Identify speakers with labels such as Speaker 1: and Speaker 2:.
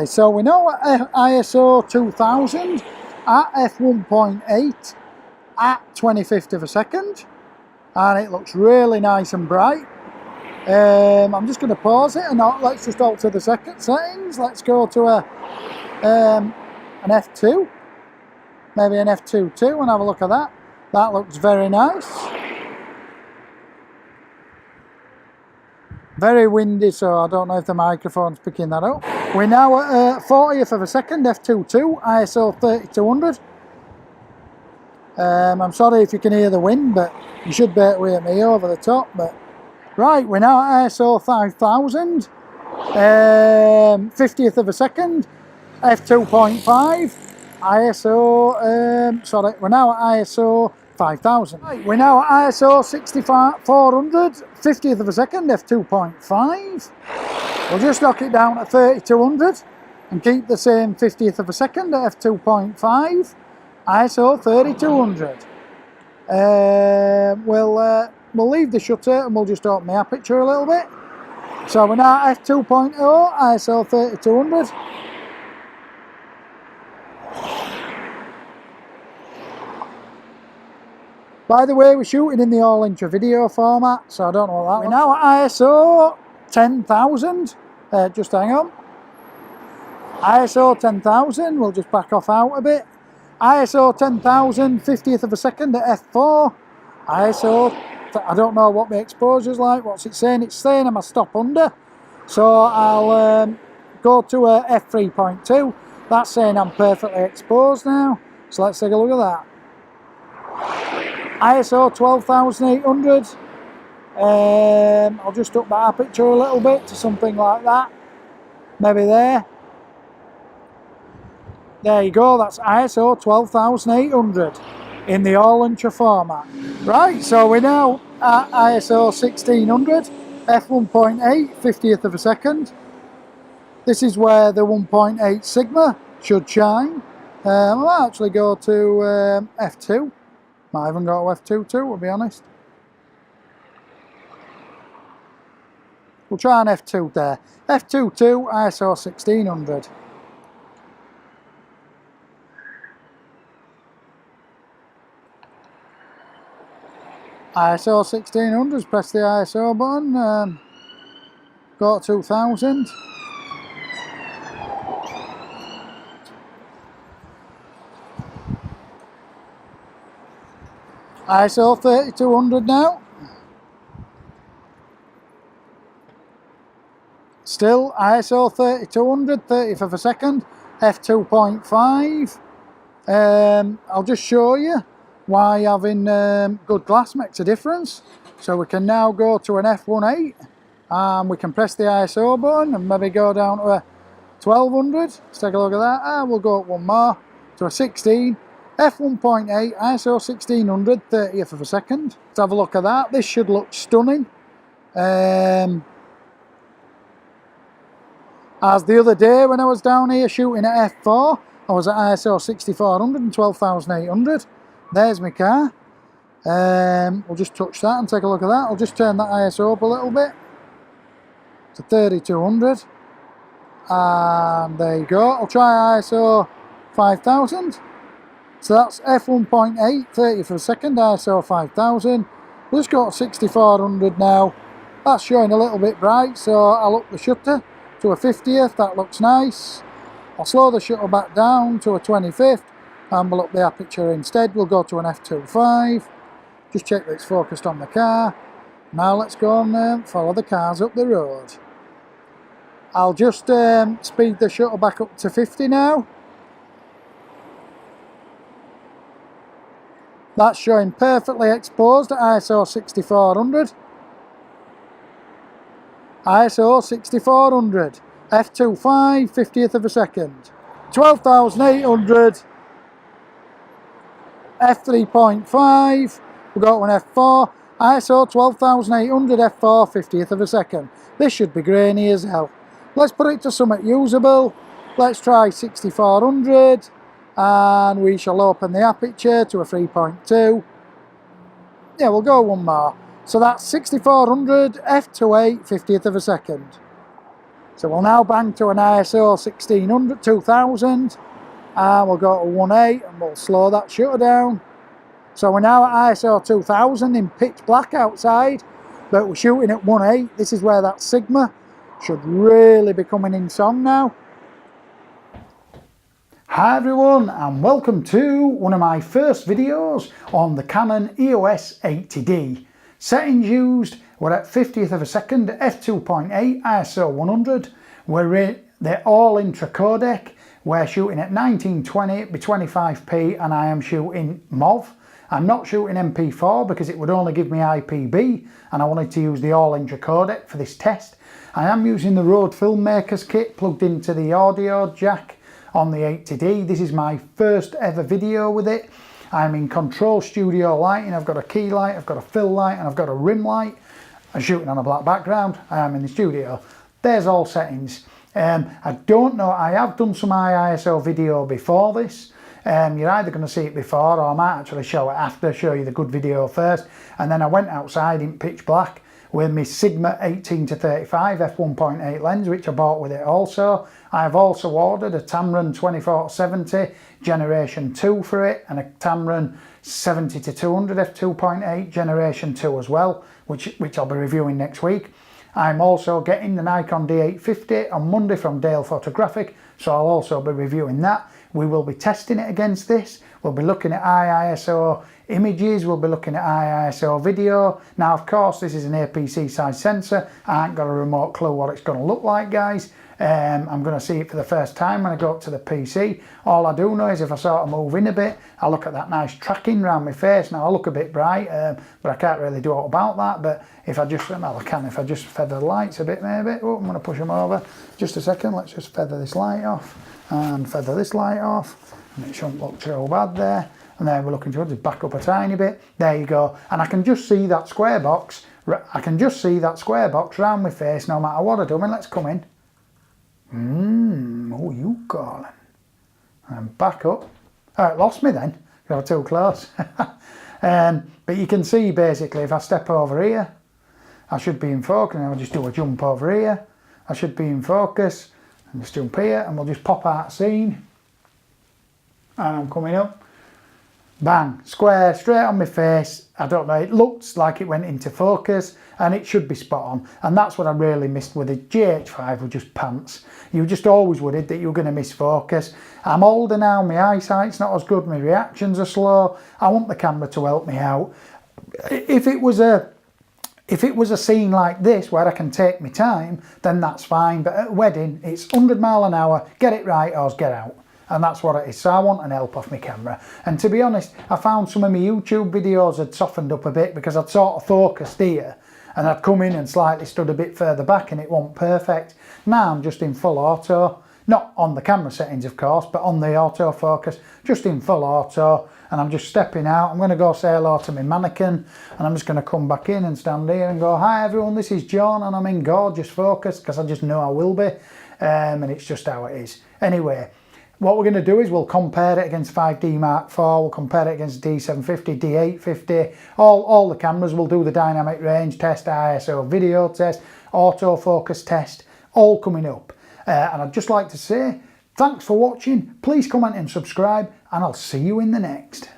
Speaker 1: So we know at ISO 2000 at f1.8 at 25th of a second, and it looks really nice and bright. I'm just going to pause it and let's just alter the settings. Let's go to an f2, maybe an f2.2, and have a look at that. That looks very nice. Very windy, so I don't know if the microphone's picking that up. We're now at 40th of a second, f2.2, ISO 3200. I'm sorry if you can hear the wind, but you should be able to hear me over the top. But right, we're now at ISO 5000, 50th of a second, f2.5, ISO, sorry, we're now at ISO 5000. Right, we're now at ISO 6400, 50th of a second, f2.5. We'll just knock it down to 3200 and keep the same 50th of a second at f2.5, ISO 3200. We'll leave the shutter and we'll just open the aperture a little bit. So we're now at f2.0, ISO 3200. By the way, we're shooting in the all-intra video format, so I don't know what that is. We're now at ISO 10,000, just hang on. ISO 10,000, we'll just back off out a bit. ISO 10,000, 50th of a second at f4. ISO, I don't know what my exposure's like, what's it saying? It's saying I'm a stop under. So I'll go to a f3.2. That's saying I'm perfectly exposed now. So let's take a look at that. ISO 12,800. I'll just up that aperture a little bit to something like that. Maybe there. There you go, that's ISO 12,800 in the all-intra format. Right, so we're now at ISO 1600, f1.8, 50th of a second. This is where the 1.8 Sigma should shine. I might actually go to f2. Might even go to f2.2, to be honest. We'll try an f2 there. f2.2, ISO 1600. ISO 1600, press the ISO button, go to 2000. ISO 3200 now. Still ISO 3200, 30th of a second, f2.5. I'll just show you why having good glass makes a difference. So we can now go to an f1.8 and we can press the ISO button and maybe go down to a 1200. Let's take a look at that. We'll go up one more to a 16. f1.8, ISO 1600, 30th of a second. Let's have a look at that. This should look stunning. As the other day when I was down here shooting at f4, I was at ISO 6400 and 12,800. There's my car. We'll just touch that and take a look at that. I'll just turn that ISO up a little bit to 3200. And there you go. I'll try ISO 5000. So that's f1.8, 30th of a second, ISO 5000. We'll just go to 6400 now. That's showing a little bit bright, so I'll up the shutter to a 50th. That looks nice. I'll slow the shutter back down to a 25th. And we'll up the aperture instead. We'll go to an f2.5. Just check that it's focused on the car. Now let's go and follow the cars up the road. I'll just speed the shutter back up to 50 now. That's showing perfectly exposed at ISO 6400. ISO 6400. f2.5, 50th of a second. 12,800. f3.5, we'll go to an f4, ISO 12,800, f4, 50th of a second. This should be grainy as hell. Let's put it to something usable. Let's try 6400, and we shall open the aperture to a 3.2. Yeah, we'll go one more. So that's 6400, f2.8, 50th of a second. So we'll now bang to an ISO 1600, 2000, and we'll go to 1.8 and we'll slow that shutter down. So we're now at ISO 2000 in pitch black outside, but we're shooting at 1.8. This is where that Sigma should really be coming in song now. Hi everyone, and welcome to one of my first videos on the Canon EOS 80D. Settings used were at 50th of a second, f2.8, ISO 100. They're all intra-codec. We're shooting at 1920 by 25p and I am shooting MOV. I'm not shooting MP4 because it would only give me IPB and I wanted to use the all intra-codec for this test. I am using the Rode Filmmakers kit plugged into the audio jack on the 80D. This is my first ever video with it. I'm in control studio lighting. I've got a key light, I've got a fill light and I've got a rim light. I'm shooting on a black background. I am in the studio. There's all settings. I don't know, I have done some ISO video before this. You're either going to see it before or I might actually show it after, show you the good video first. And then I went outside in pitch black with my Sigma 18-35 f1.8 lens, which I bought with it also. I've also ordered a Tamron 24-70 generation 2 for it and a Tamron 70-200 f2.8 generation 2 as well, which I'll be reviewing next week. I'm also getting the Nikon D850 on Monday from Dale Photographic, so I'll also be reviewing that. We will be testing it against this. We'll be looking at ISO images, we'll be looking at ISO video. Now of course this is an APC size sensor. I ain't got a remote clue what it's going to look like, guys. I'm going to see it for the first time when I go up to the PC. All I do know is if I sort of move in a bit, I look at that nice tracking around my face. Now I look a bit bright, but I can't really do all about that. But if I just, well I can, if I just feather the lights a bit maybe. Oh, I'm going to push them over. Just a second, let's just feather this light off and feather this light off. And it shouldn't look too bad there. And then we're looking to just back up a tiny bit. There you go. And I can just see that square box. I can just see that square box around my face no matter what I do. I mean, let's come in. Oh, you calling. And back up. Oh, it lost me then. Got too close. But you can see basically if I step over here, I should be in focus. And I'll just do a jump over here. I should be in focus. And just jump here and we'll just pop out scene. And I'm coming up. Bang, square, straight on my face. I don't know, it looks like it went into focus and it should be spot on. And that's what I really missed with the GH5 was just pants. You just always worried that you were going to miss focus. I'm older now, my eyesight's not as good, my reactions are slow. I want the camera to help me out. If it was a scene like this where I can take my time, then that's fine. But at a wedding, it's 100 mile an hour, get it right or get out. And that's what it is. So I want an help off my camera. And to be honest, I found some of my YouTube videos had softened up a bit because I'd sort of focused here and I'd come in and slightly stood a bit further back and it wasn't perfect. Now I'm just in full auto, not on the camera settings of course, but on the autofocus, just in full auto. And I'm just stepping out. I'm going to go say hello to my mannequin and I'm just going to come back in and stand here and go, hi everyone, this is John and I'm in gorgeous focus because I just know I will be. And it's just how it is. Anyway. What we're going to do is we'll compare it against 5D Mark IV, we'll compare it against D750, D850, all the cameras. We'll do the dynamic range test, ISO video test, autofocus test, all coming up. And I'd just like to say, thanks for watching, please comment and subscribe, and I'll see you in the next.